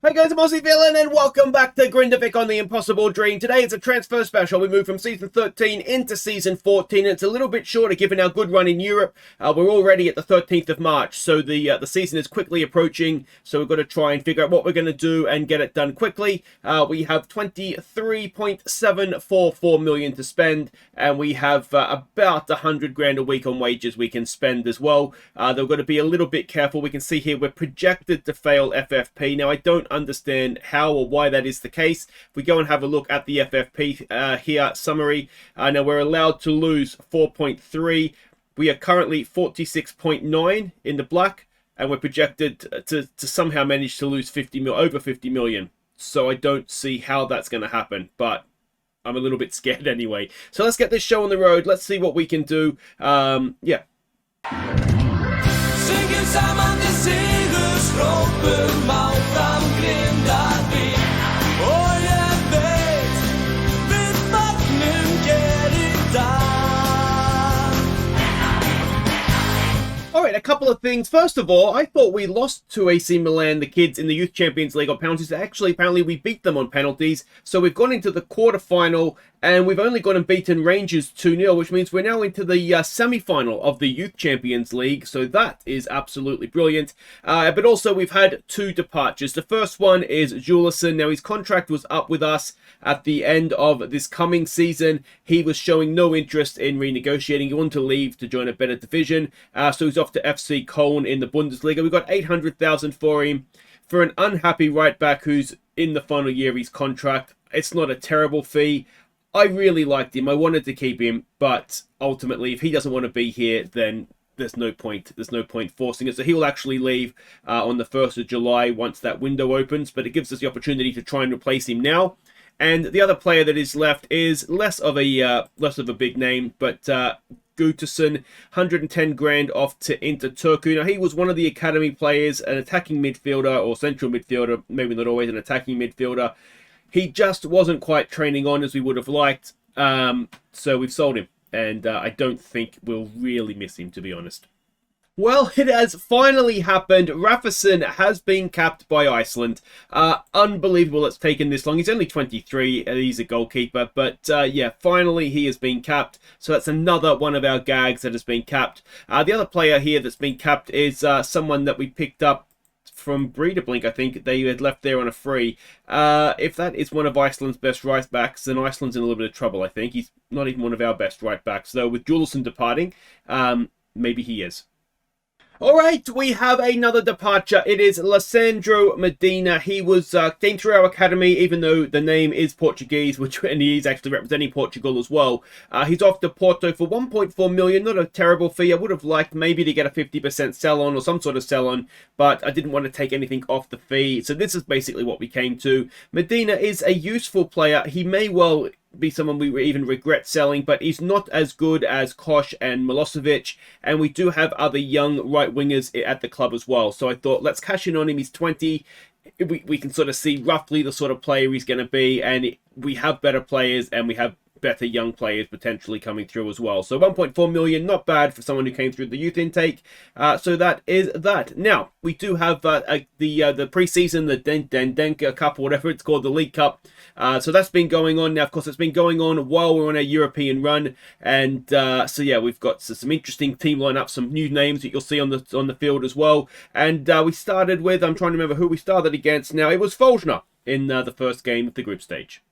Hey guys, I'm Aussie Villain and welcome back to Grindavik on the Impossible Dream. Today it's a transfer special. We move from Season 13 into Season 14. It's a little bit shorter given our good run in Europe. We're already at the 13th of March, so the season is quickly approaching. So we've got to try and figure out what we're going to do and get it done quickly. We have 23.744 million to spend, and we have about 100 grand a week on wages we can spend as well. They've got to be a little bit careful. We can see here we're projected to fail FFP. Now I don't understand how or why that is the case. If we go and have a look at the FFP here summary, now we're allowed to lose 4.3. We are currently 46.9 in the black, and we're projected to somehow manage to lose over 50 million. So I don't see how that's going to happen, but I'm a little bit scared anyway. So let's get this show on the road. Let's see what we can do. Yeah. Saman til sigurstrópum áfram Grindavik og ég veit við fagnum hér í dag. Alright, a couple of things. First of all, I thought we lost to AC Milan, the kids, in the Youth Champions League on penalties. Actually, apparently we beat them on penalties. So we've gone into the quarter-final, and we've only gone and beaten Rangers 2-0, which means we're now into the semi-final of the Youth Champions League. So that is absolutely brilliant. But also we've had two departures. The first one is Juleson. Now his contract was up with us at the end of this coming season. He was showing no interest in renegotiating. He wanted to leave to join a better division. So he's off to FC Köln in the Bundesliga. We got 800,000 for him. For an unhappy right back who's in the final year of his contract, it's not a terrible fee. I really liked him. I wanted to keep him, but ultimately, if he doesn't want to be here, then there's no point. There's no point forcing it. So he will actually leave on the 1st of July once that window opens, but it gives us the opportunity to try and replace him now. And the other player that is left is less of a big name, but Gutterson, 110 grand off to Inter Turku. Now, he was one of the academy players, an attacking midfielder or central midfielder, maybe not always an attacking midfielder. He just wasn't quite training on as we would have liked, so we've sold him, and I don't think we'll really miss him, to be honest. Well, it has finally happened. Rafason has been capped by Iceland. Unbelievable it's taken this long. He's only 23, he's a goalkeeper, but yeah, finally he has been capped. So that's another one of our gags that has been capped. The other player here that's been capped is someone that we picked up from Breedablink. I think they had left there on a free. If that is one of Iceland's best right backs, then Iceland's in a little bit of trouble, I think. He's not even one of our best right backs, though. With Juleson departing, maybe he is. Alright, we have another departure. It is Lissandro Medina. He came through our academy, even though the name is Portuguese, and he's actually representing Portugal as well. He's off to Porto for 1.4 million. Not a terrible fee. I would have liked maybe to get a 50% sell-on or some sort of sell-on, but I didn't want to take anything off the fee. So this is basically what we came to. Medina is a useful player. He may well be someone we even regret selling, but he's not as good as Kosh and Milosevic, and we do have other young right wingers at the club as well. So I thought, let's cash in on him. He's 20. We can sort of see roughly the sort of player he's going to be, and we have better players, and we have better young players potentially coming through as well. So 1.4 million, not bad for someone who came through the youth intake. So that is that. Now, we do have the pre-season, the Denka Cup, or whatever it's called, the League Cup. So that's been going on. Now, of course, it's been going on while we're on our European run. And so, yeah, we've got some interesting team lineup, some new names that you'll see on the field as well. And we started with, I'm trying to remember who we started against now. It was Folgner in the first game of the group stage.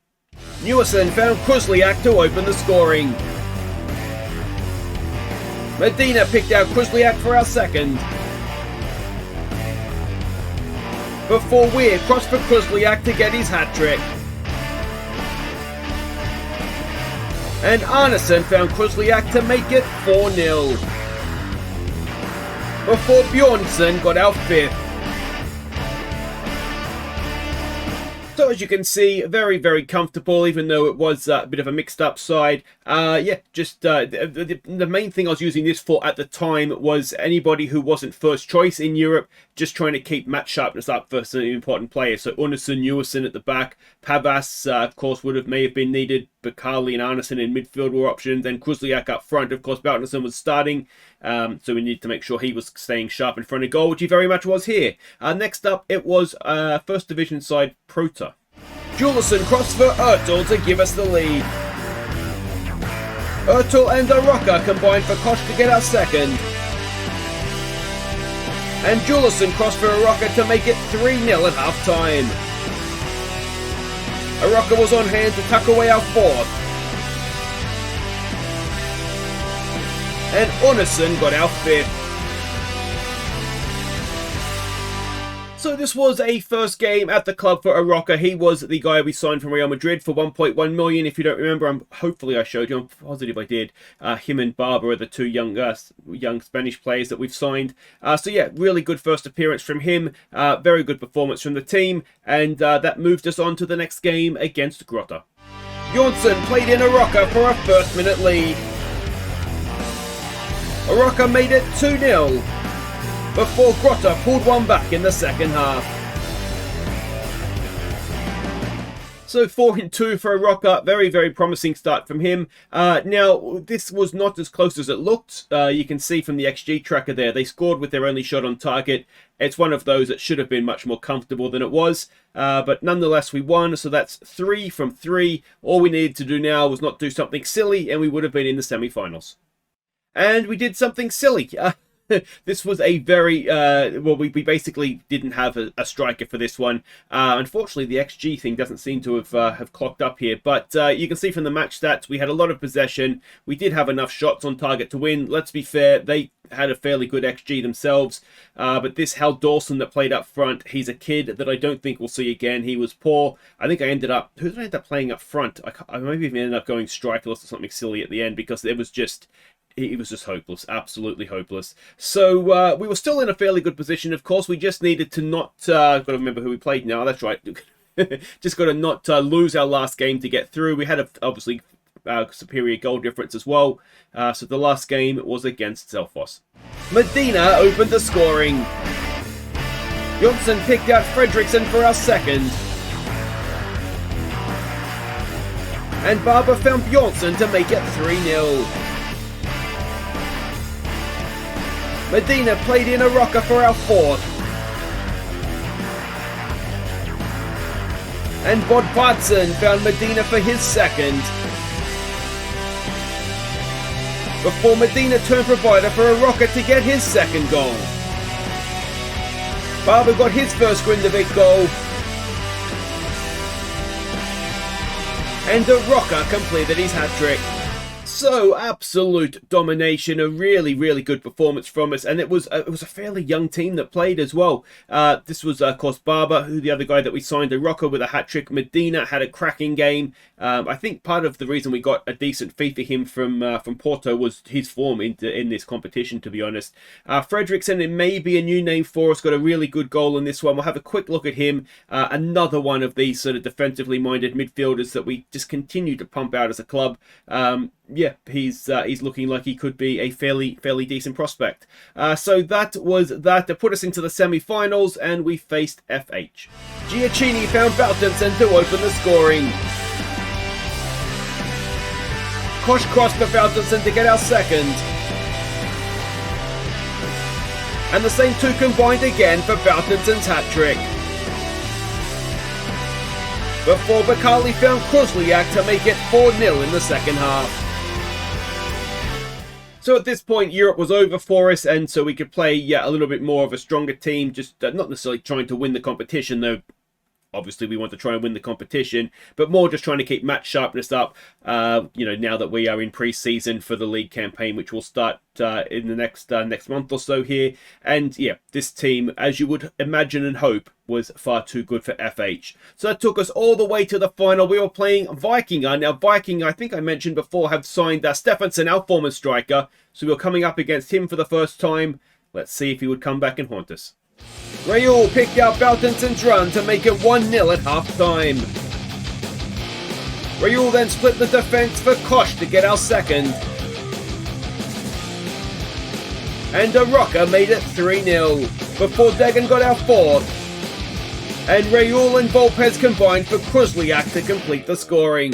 Newison found Kruzliak to open the scoring. Medina picked out Kruzliak for our second. Before Weir crossed for Kruzliak to get his hat-trick. And Arneson found Kruzliak to make it 4-0. Before Bjornsson got our fifth. So as you can see, very, very comfortable, even though it was a bit of a mixed up side. Yeah, just the main thing I was using this for at the time was anybody who wasn't first choice in Europe, just trying to keep match sharpness up for some important players. So Arneson, Newison at the back. Pavas, of course, may have been needed. Bakali and Arneson in midfield were options, and Kruzliak up front. Of course, Baltinson was starting, so we needed to make sure he was staying sharp in front of goal, which he very much was here. Next up, it was First Division side Prota. Juleson crossed for Ertel to give us the lead. Ertel and Aroka combined for Kosh to get our second. And Juleson crossed for Aroka to make it 3-0 at half-time. Aroka was on hand to tuck away our fourth. And Arneson got our fifth. So this was a first game at the club for Aroka. He was the guy we signed from Real Madrid for 1.1 million. If you don't remember, hopefully I showed you. I'm positive I did. Him and Barber are the two young Spanish players that we've signed. So yeah, really good first appearance from him. Very good performance from the team. And that moved us on to the next game against Grotta. Jonsson played in Aroka for a first-minute lead. Aroka made it 2-0. Before Grotta pulled one back in the second half. So 4-2 for Aroka. Very, very promising start from him. Now, this was not as close as it looked. You can see from the XG tracker there, they scored with their only shot on target. It's one of those that should have been much more comfortable than it was. But nonetheless, we won. So that's 3 from 3. All we needed to do now was not do something silly, and we would have been in the semi-finals. And we did something silly. This was a very, we basically didn't have a striker for this one. Unfortunately, the XG thing doesn't seem to have clocked up here. But you can see from the match stats, we had a lot of possession. We did have enough shots on target to win. Let's be fair, they had a fairly good XG themselves. But this Hal Dawson that played up front, he's a kid that I don't think we'll see again. He was poor. I think who did I end up playing up front? I maybe even ended up going strikerless or something silly at the end because it was just hopeless, absolutely hopeless. So we were still in a fairly good position. Of course, we just needed to not, I've got to remember who we played now, that's right. Just got to not lose our last game to get through. We had obviously superior goal difference as well. So the last game was against Selfos. Medina opened the scoring. Jonsson picked out Fredriksson for our second. And Barber found Jonsson to make it 3-0. Medina played in Aroka for our fourth. And Bodvarsson found Medina for his second. Before Medina turned provider for Aroka to get his second goal. Barber got his first Grindavik goal. And Aroka completed his hat-trick. So, absolute domination, a really, really good performance from us, and it was a fairly young team that played as well. This was, of course, Barber, who the other guy that we signed, Aroka with a hat-trick. Medina had a cracking game. I think part of the reason we got a decent fee for him from Porto was his form in this competition, to be honest. Fredriksson, it may be a new name for us, got a really good goal in this one. We'll have a quick look at him. Another one of these sort of defensively minded midfielders that we just continue to pump out as a club. Yeah, he's looking like he could be a fairly decent prospect. So that was that to put us into the semi-finals, and we faced FH. Giacchini found Baltinson to open the scoring. Kosh crossed for Baltinson to get our second. And the same two combined again for Baltinson's hat-trick. Before Bakali found Kruzliak to make it 4-0 in the second half. So at this point, Europe was over for us, and so we could play a little bit more of a stronger team, just not necessarily trying to win the competition, though obviously we want to try and win the competition, but more just trying to keep match sharpness up, now that we are in pre-season for the league campaign, which will start in the next month or so here. And yeah, this team, as you would imagine and hope, was far too good for FH. So that took us all the way to the final. We were playing Vikingar. Now, Viking, I think I mentioned before, have signed Stefansson, our former striker. So we were coming up against him for the first time. Let's see if he would come back and haunt us. Raul picked out Baltinson's run to make it 1-0 at half-time. Raul then split the defence for Kosh to get our second. And Aroka made it 3-0 before Degan got our fourth. And Raul and Volpez combined for Kruzliak to complete the scoring.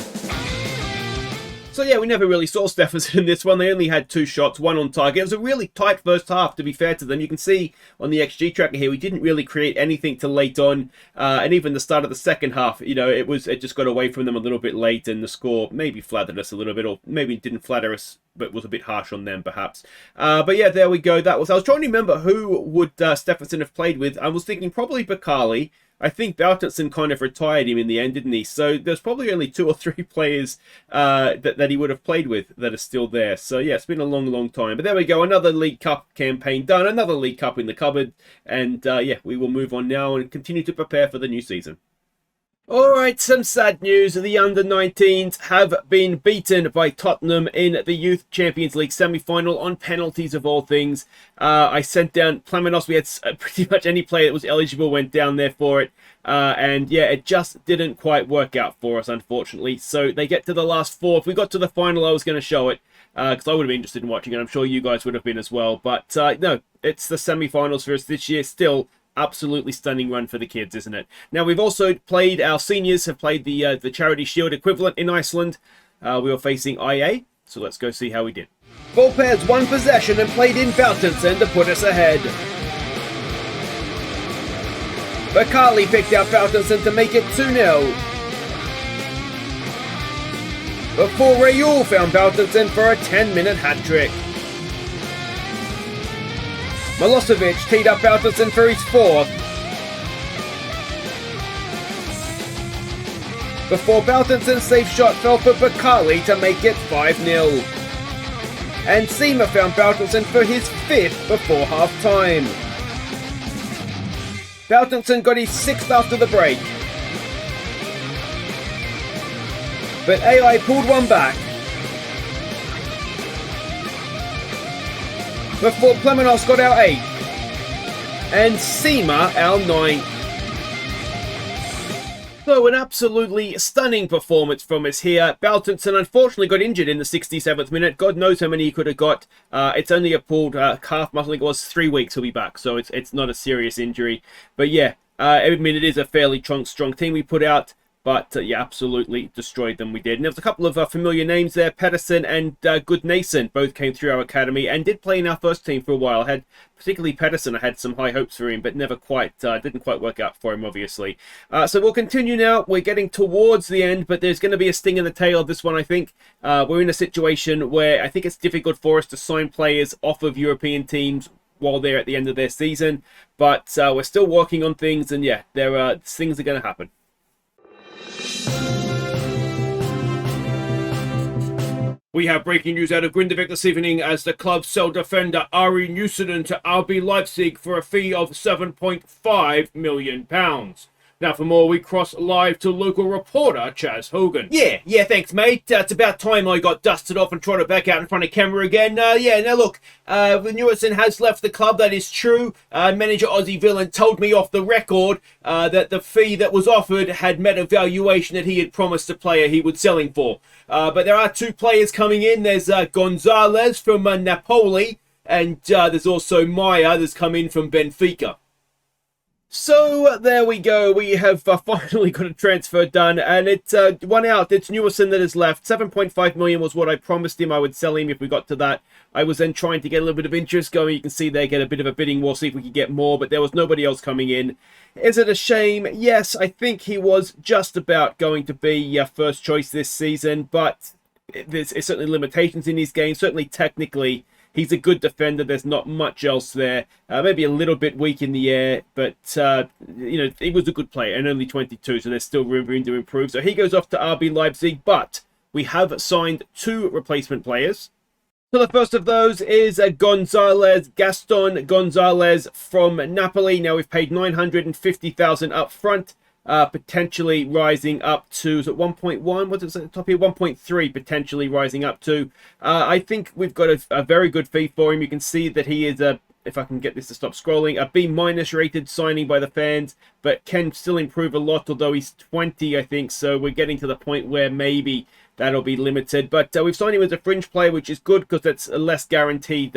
So yeah, we never really saw Stephenson in this one. They only had 2 shots, 1 on target. It was a really tight first half, to be fair to them. You can see on the XG tracker here, we didn't really create anything till late on. And even the start of the second half, you know, it just got away from them a little bit late, and the score maybe flattered us a little bit, or maybe didn't flatter us, but was a bit harsh on them, perhaps. But yeah, there we go. I was trying to remember who would Stephenson have played with. I was thinking probably Bakali. I think Baltinson kind of retired him in the end, didn't he? So there's probably only 2 or 3 players that he would have played with that are still there. So yeah, it's been a long, long time. But there we go. Another League Cup campaign done. Another League Cup in the cupboard. And yeah, we will move on now and continue to prepare for the new season. Alright, some sad news. The under-19s have been beaten by Tottenham in the Youth Champions League semi-final on penalties of all things. I sent down Plamenos. We had pretty much any player that was eligible went down there for it. And yeah, it just didn't quite work out for us, unfortunately. So they get to the last 4. If we got to the final, I was going to show it. Because I would have been interested in watching it. I'm sure you guys would have been as well. But no, it's the semi-finals for us this year. Still absolutely stunning run for the kids, isn't it? Now, we've also played, our seniors have played the Charity Shield equivalent in Iceland. We were facing IA, so let's go see how we did. Both pairs won possession and played in Baltinson to put us ahead. Bakali picked out Baltinson to make it 2-0. Before Raul found Baltinson for a 10-minute hat-trick. Milosevic teed up Baltinson for his 4th. Before Baltinson's safe shot fell for Bakali to make it 5-0. And Seema found Baltinson for his 5th before half-time. Baltinson got his 6th after the break. But AI pulled one back. Before Plemenos got our 8th. And Seema our 9th. So an absolutely stunning performance from us here. Baltinson unfortunately got injured in the 67th minute. God knows how many he could have got. It's only a pulled calf muscle. I think it was 3 weeks he'll be back. So it's not a serious injury. But yeah, I mean, it is a fairly strong team we put out. But yeah, absolutely destroyed them, we did. And there was a couple of familiar names there. Pedersen and Goodnason both came through our academy and did play in our first team for a while. Particularly Pedersen, I had some high hopes for him, but never quite, didn't quite work out for him, obviously. So we'll continue now. We're getting towards the end, but there's going to be a sting in the tail of this one, I think. We're in a situation where I think it's difficult for us to sign players off of European teams while they're at the end of their season. But we're still working on things, and yeah, things are going to happen. We have breaking news out of Grindavik this evening as the club sell defender Ari Newsonen to RB Leipzig for a fee of £7.5 million. Now for more, we cross live to local reporter Chaz Hogan. Yeah, thanks mate. It's about time I got dusted off and trotted back out in front of camera again. Yeah, now look, Newsonen has left the club, that is true. Manager Aussie Villain told me off the record that the fee that was offered had met a valuation that he had promised the player he would sell him for. But there are 2 players coming in. There's Gonzalez from Napoli, and there's also Maya that's come in from Benfica. So there we go. We have finally got a transfer done, and it's one out. It's Newsonen that is left. 7.5 million was what I promised him I would sell him if we got to that. I was then trying to get a little bit of interest going. You can see there, get a bit of a bidding war, see if we could get more, but there was nobody else coming in. Is it a shame? Yes, I think he was just about going to be first choice this season, but there's certainly limitations in his game. Certainly technically, he's a good defender. There's not much else there. Maybe a little bit weak in the air, but you know, he was a good player and only 22, so there's still room for him to improve. So he goes off to RB Leipzig, but we have signed 2 replacement players. So the first of those is Gaston Gonzalez from Napoli. Now we've paid 950,000 up front. Potentially rising up to, is it 1.1? What's it at the top here? 1.3 potentially rising up to. I think we've got a very good fee for him. You can see that he is a, if I can get this to stop scrolling, a B- rated signing by the fans, but can still improve a lot, although he's 20, I think. So we're getting to the point where maybe that'll be limited. But we've signed him as a fringe player, which is good because that's a less guaranteed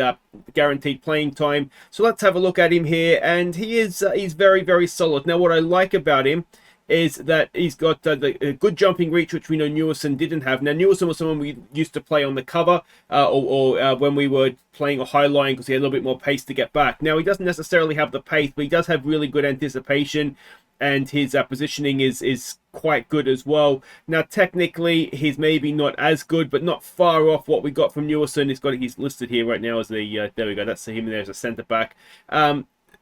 playing time. So let's have a look at him here, and he's very, very solid. Now, what I like about him is that he's got the good jumping reach, which we know Newison didn't have. Now, Newison was someone we used to play on the cover or when we were playing a high line because he had a little bit more pace to get back. Now, he doesn't necessarily have the pace, but he does have really good anticipation, and his positioning is quite good as well. Now, technically, he's maybe not as good, but not far off what we got from Newison. He's listed here right now as the, there we go, that's him there as a centre-back.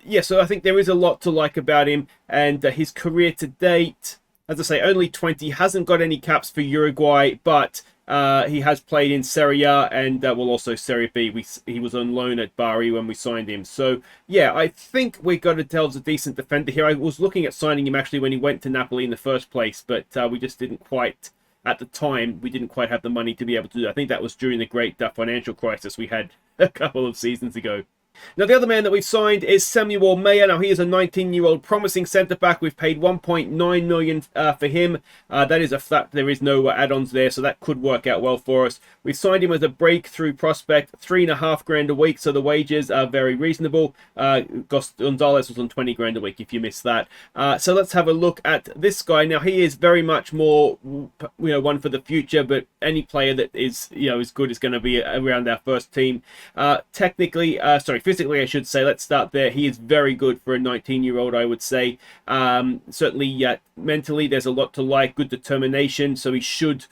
Yeah, so I think there is a lot to like about him, and his career to date, as I say, only 20, hasn't got any caps for Uruguay, but he has played in Serie A and well, also Serie B. He was on loan at Bari when we signed him. So, yeah, I think we got ourselves a decent defender here. I was looking at signing him actually when he went to Napoli in the first place, but we just didn't quite, at the time, we didn't quite have the money to be able to do that. I think that was during the great financial crisis we had a couple of seasons ago. Now, the other man that we've signed is Samuel Meyer. Now, he is a 19-year-old promising centre-back. We've paid 1.9 million for him. That is a fact. There is no add-ons there, so that could work out well for us. We've signed him as a breakthrough prospect, $3,500 a week, so the wages are very reasonable. Gonzalez was on 20 grand a week, if you missed that. So let's have a look at this guy. Now, he is very much more, one for the future, but any player that is, as good is going to be around our first team. Physically, I should say, let's start there. He is very good for a 19-year-old, I would say. Certainly, mentally, there's a lot to like. Good determination, so he should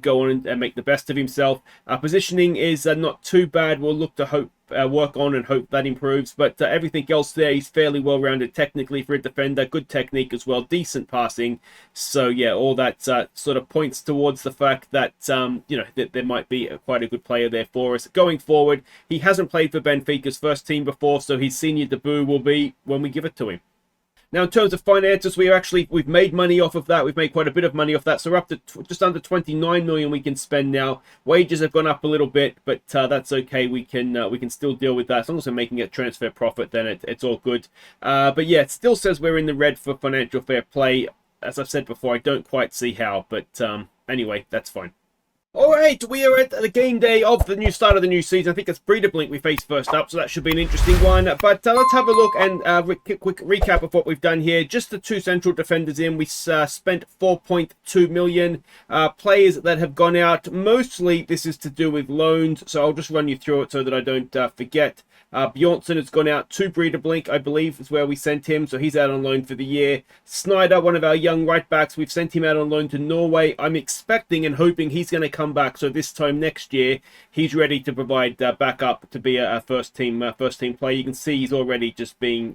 go on and make the best of himself. Positioning is not too bad. We'll look to work on and hope that improves. But everything else there, he's fairly well-rounded technically for a defender. Good technique as well. Decent passing. So, yeah, all that sort of points towards the fact that, that there might be quite a good player there for us. Going forward, he hasn't played for Benfica's first team before, so his senior debut will be when we give it to him. Now, in terms of finances, we've made money off of that. We've made quite a bit of money off that. So we're up to just under 29 million we can spend now. Wages have gone up a little bit, but that's okay. We can still deal with that. As long as we're making a transfer profit, then it's all good. But yeah, it still says we're in the red for financial fair play. As I've said before, I don't quite see how, but anyway, that's fine. Alright, we are at the game day of the new start of the new season. I think it's Breedablink we face first up, so that should be an interesting one. But let's have a look and quick recap of what we've done here. Just the two central defenders in. We spent 4.2 million. Players that have gone out. Mostly this is to do with loans, so I'll just run you through it so that I don't forget. Bjornsson has gone out to Breedablink, I believe, is where we sent him. So he's out on loan for the year. Snyder, one of our young right backs, we've sent him out on loan to Norway. I'm expecting and hoping he's going to come back. So this time next year, he's ready to provide backup to be a first team player. You can see he's already just playing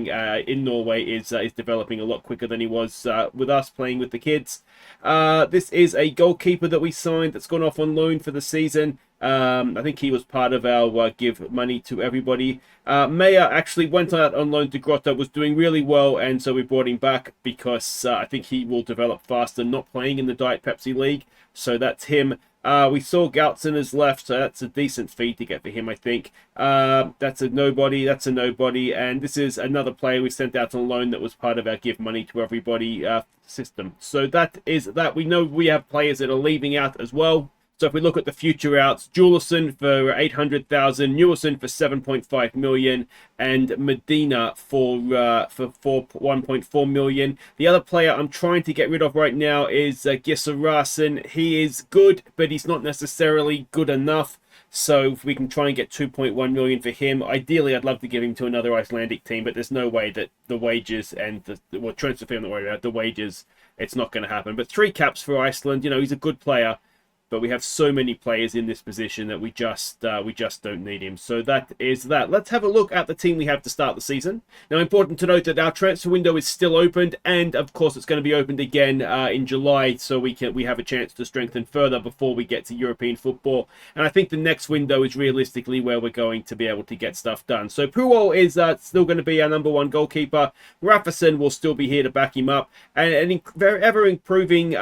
in Norway is developing a lot quicker than he was with us playing with the kids. This is a goalkeeper that we signed that's gone off on loan for the season. I think he was part of our give money to everybody. Meyer actually went out on loan to Grotto, was doing really well, and so we brought him back because I think he will develop faster not playing in the Diet Pepsi League. So that's him. We saw Gautzen has left, so that's a decent fee to get for him, I think. That's a nobody, and this is another player we sent out on loan that was part of our give money to everybody system. So that is that. We know we have players that are leaving out as well. So if we look at the future outs, Juleson for 800,000, Newison for 7.5 million, and Medina for 1.4 million. The other player I'm trying to get rid of right now is Gisarasen. He is good, but he's not necessarily good enough. So if we can try and get 2.1 million for him, ideally I'd love to give him to another Icelandic team, but there's no way that the wages and the transfer fee, I'm not worried about the wages, it's not going to happen. But 3 caps for Iceland. He's a good player. But we have so many players in this position that we just don't need him. So that is that. Let's have a look at the team we have to start the season. Now, important to note that our transfer window is still opened, and of course it's going to be opened again in July, so we have a chance to strengthen further before we get to European football. And I think the next window is realistically where we're going to be able to get stuff done. So Puol is still going to be our number 1 goalkeeper. Rafferson will still be here to back him up, and ever improving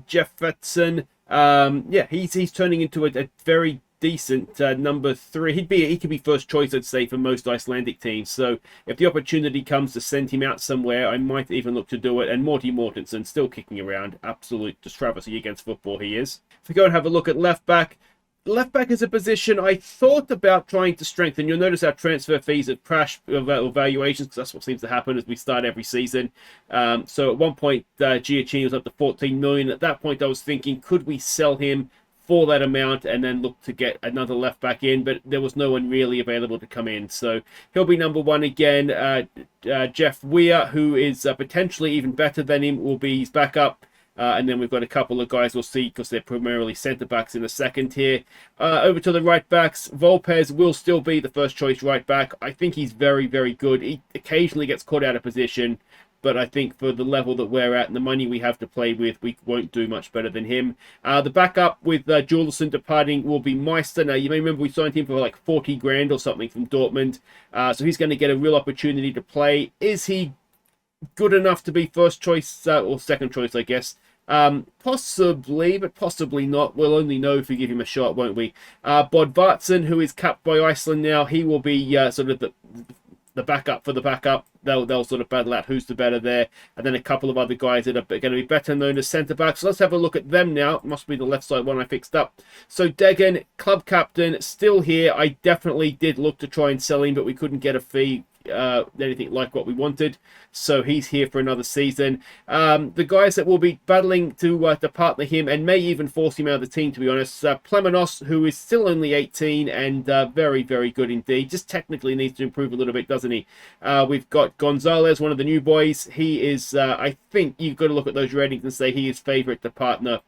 Jefferson. He's turning into a very decent number 3. He could be first choice, I'd say, for most Icelandic teams. So if the opportunity comes to send him out somewhere, I might even look to do it. And Morty Mortensen still kicking around, absolute travesty against football he is. If we go and have a look at left back, left back is a position I thought about trying to strengthen. You'll notice our transfer fees have crashed, valuations, because that's what seems to happen as we start every season. So at one point, Giacchini was up to 14 million. At that point, I was thinking, could we sell him for that amount and then look to get another left back in? But there was no one really available to come in. So he'll be number one again. Jeff Weir, who is potentially even better than him, will be his backup. And then we've got a couple of guys we'll see because they're primarily centre-backs in the second here. Over to the right-backs, Volpez will still be the first-choice right-back. I think he's very, very good. He occasionally gets caught out of position, but I think for the level that we're at and the money we have to play with, we won't do much better than him. The backup with Juleson departing will be Meister. Now, you may remember we signed him for like 40 grand or something from Dortmund. So he's going to get a real opportunity to play. Is he good enough to be first choice or second choice, I guess? Possibly, but possibly not. We'll only know if we give him a shot, won't we? Bodvarsson, who is capped by Iceland now, he will be sort of the backup for the backup. They'll sort of battle out who's the better there. And then a couple of other guys that are going to be better known as centre-backs. So let's have a look at them now. It must be the left side one I fixed up. So Degen, club captain, still here. I definitely did look to try and sell him, but we couldn't get a fee, anything like what we wanted. So he's here for another season. The guys that will be battling to partner him and may even force him out of the team, to be honest. Plemenos, who is still only 18 and very, very good indeed. Just technically needs to improve a little bit, doesn't he? We've got Gonzalez, one of the new boys. He is, I think you've got to look at those ratings and say he is favourite to partner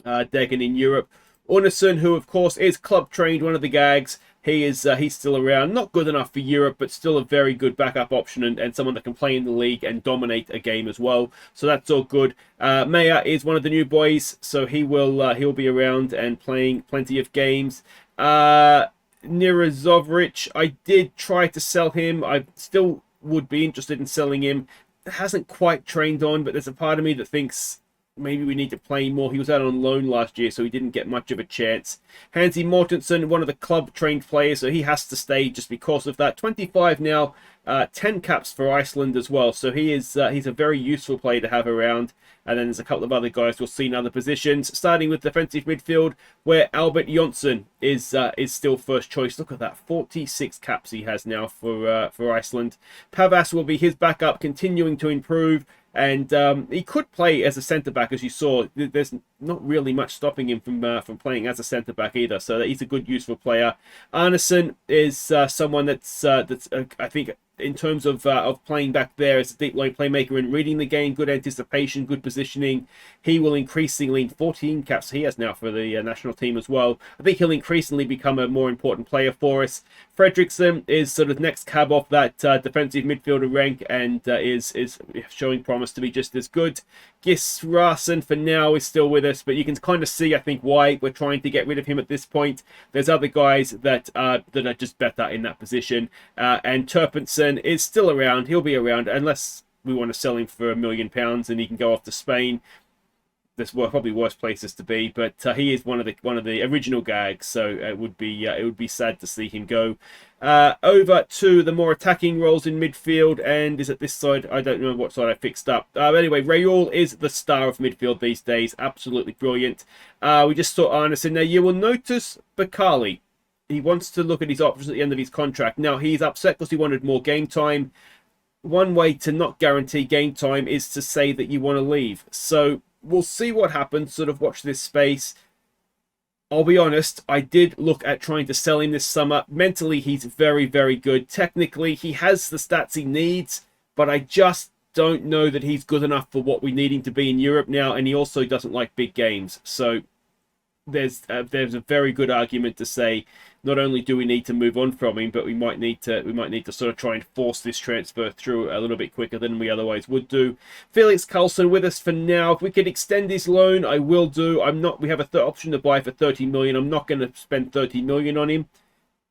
Degen in Europe. Ornason, who of course is club trained, one of the gags. He is he's still around, not good enough for Europe, but still a very good backup option and someone that can play in the league and dominate a game as well. So that's all good. Maya is one of the new boys, so he'll be around and playing plenty of games. Nirazovic, I did try to sell him. I still would be interested in selling him. Hasn't quite trained on, but there's a part of me that thinks maybe we need to play more. He was out on loan last year, so he didn't get much of a chance. Hansi Mortensen, one of the club-trained players, so he has to stay just because of that. 25 now, 10 caps for Iceland as well, so he's a very useful player to have around. And then there's a couple of other guys we'll see in other positions, starting with defensive midfield, where Albert Jonsson is still first choice. Look at that, 46 caps he has now for Iceland. Pavas will be his backup, continuing to improve. And he could play as a centre-back, as you saw. There's not really much stopping him from playing as a centre-back either. So he's a good, useful player. Arneson is someone that's I think, in terms of playing back there as a deep line playmaker and reading the game, good anticipation, good positioning. He will increasingly, 14 caps he has now for the national team as well. I think he'll increasingly become a more important player for us. Fredriksson is sort of next cab off that defensive midfielder rank and is showing promise to be just as good. Gisrasen for now is still with us, but you can kind of see, I think, why we're trying to get rid of him at this point. There's other guys that are just better in that position. And Turpinson is still around. He'll be around unless we want to sell him for £1 million and he can go off to Spain. There's probably worse places to be, but he is one of the original gags, so it would be sad to see him go. Over to the more attacking roles in midfield, and is it this side? I don't know what side I fixed up. Anyway, Raul is the star of midfield these days. Absolutely brilliant. We just saw Arneson. Now you will notice Bakali. He wants to look at his options at the end of his contract. Now he's upset because he wanted more game time. One way to not guarantee game time is to say that you want to leave. So we'll see what happens. Sort of watch this space. I'll be honest, I did look at trying to sell him this summer. Mentally, he's very, very good. Technically, he has the stats he needs, but I just don't know that he's good enough for what we need him to be in Europe now, and he also doesn't like big games. So there's a very good argument to say not only do we need to move on from him, but we might need to sort of try and force this transfer through a little bit quicker than we otherwise would do. Felix Karlsson with us for now. If we could extend his loan, I will do. We have a third option to buy for 30 million. I'm not going to spend 30 million on him,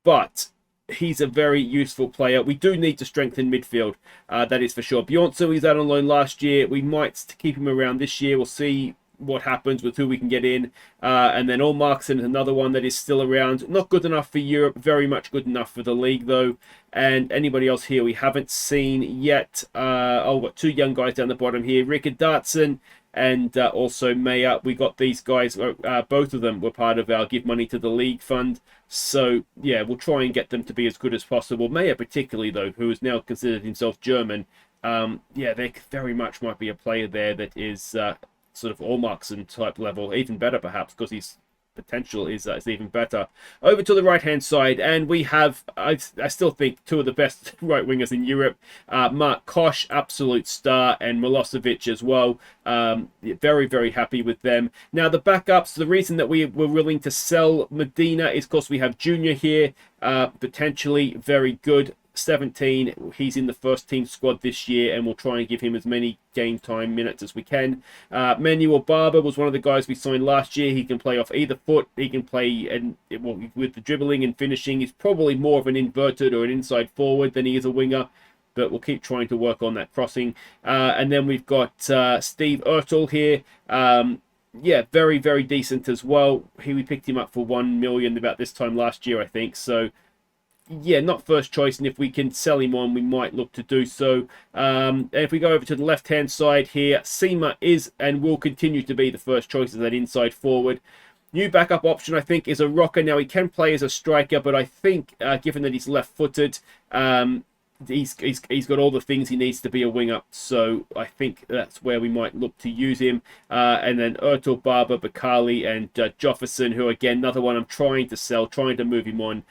but he's a very useful player. We do need to strengthen midfield, that is for sure. Bjornsson, he's out on loan last year. We might keep him around this year. We'll see what happens with who we can get in. And then Olmarkson is another one that is still around. Not good enough for Europe, very much good enough for the league though. And anybody else here we haven't seen yet. We've got two young guys down the bottom here. Rickard Dartson and also Maya. We got these guys, both of them were part of our Give Money to the League fund. So, yeah, we'll try and get them to be as good as possible. Maya particularly, though, who has now considered himself German. Yeah, they very much might be a player there that is sort of Allmarkson type level, even better perhaps, because he's potential is even better. Over to the right hand side, and we have I still think two of the best right wingers in Europe. Mark Koch, absolute star, and Milosevic as well. Very, very happy with them. Now the backups, the reason that we were willing to sell Medina is because we have Junior here, potentially very good. 17, he's in the first team squad this year, and we'll try and give him as many game time minutes as we can. Manuel Barber was one of the guys we signed last year. He can play off either foot. He can play, and with the dribbling and finishing, he's probably more of an inverted or an inside forward than he is a winger, but we'll keep trying to work on that crossing. And then we've got Steve Ertel here. Yeah, very, very decent as well. We picked him up for 1 million about this time last year, I think. So yeah, not first choice, and if we can sell him on, we might look to do so. And if we go over to the left-hand side here, Seema is and will continue to be the first choice as that inside forward. New backup option, I think, is a rocker. Now, he can play as a striker, but I think, given that he's left-footed, he's got all the things he needs to be a winger, so I think that's where we might look to use him. And then Ertel, Barber, Bakali, and Jofferson, who again, another one I'm trying to sell, trying to move him on,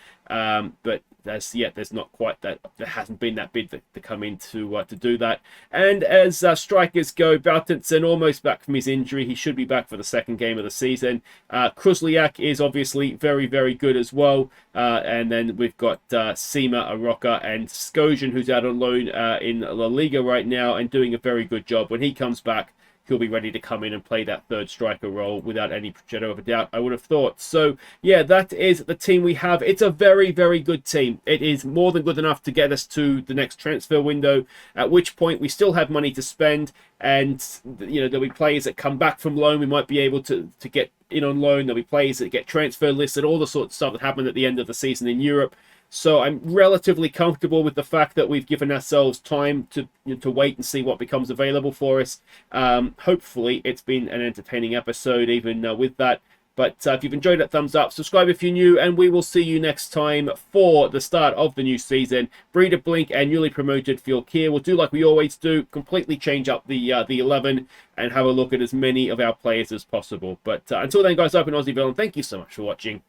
but there's not quite that. There hasn't been that bid to come in to do that. And as strikers go, Bautinson almost back from his injury. He should be back for the second game of the season. Krusliak is obviously very, very good as well. And then we've got Seema, a rocker, and Skojan, who's out on loan in La Liga right now and doing a very good job. When he comes back, he'll be ready to come in and play that third striker role without any shadow of a doubt, I would have thought. So, yeah, that is the team we have. It's a very, very good team. It is more than good enough to get us to the next transfer window, at which point we still have money to spend. And, you know, there'll be players that come back from loan. We might be able to get in on loan. There'll be players that get transfer listed, all the sort of stuff that happened at the end of the season in Europe. So I'm relatively comfortable with the fact that we've given ourselves time to wait and see what becomes available for us. Hopefully it's been an entertaining episode even with that. But if you've enjoyed it, thumbs up, subscribe if you're new, and we will see you next time for the start of the new season. Breeder Blink and newly promoted Fjolkir will do like we always do, completely change up the 11 and have a look at as many of our players as possible. But until then, guys, I've been Aussie Villain. Thank you so much for watching.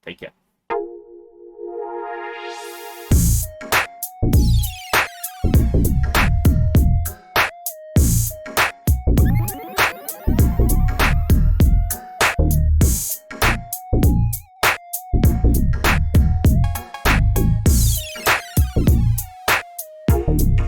Take care.